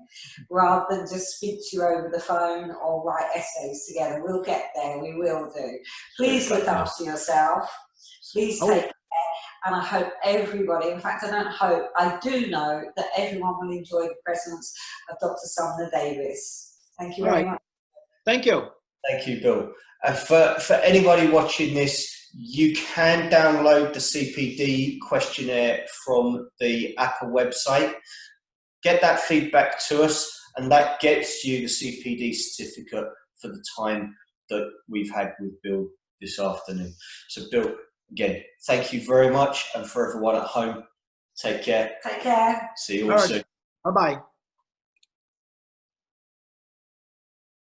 rather than just speak to you over the phone or write essays together. We'll get there, we will do. Please look after yourself. Please take care. And I hope everybody, in fact, I don't hope, I do know that everyone will enjoy the presence of Dr. Sumner Davis. Thank you very much. Thank you. Thank you, Bill. For anybody watching this, you can download the CPD questionnaire from the Apple website. Get that feedback to us, and that gets you the CPD certificate for the time that we've had with Bill this afternoon. So, Bill, again, thank you very much. And for everyone at home, take care. Take care. See you all soon. Bye-bye.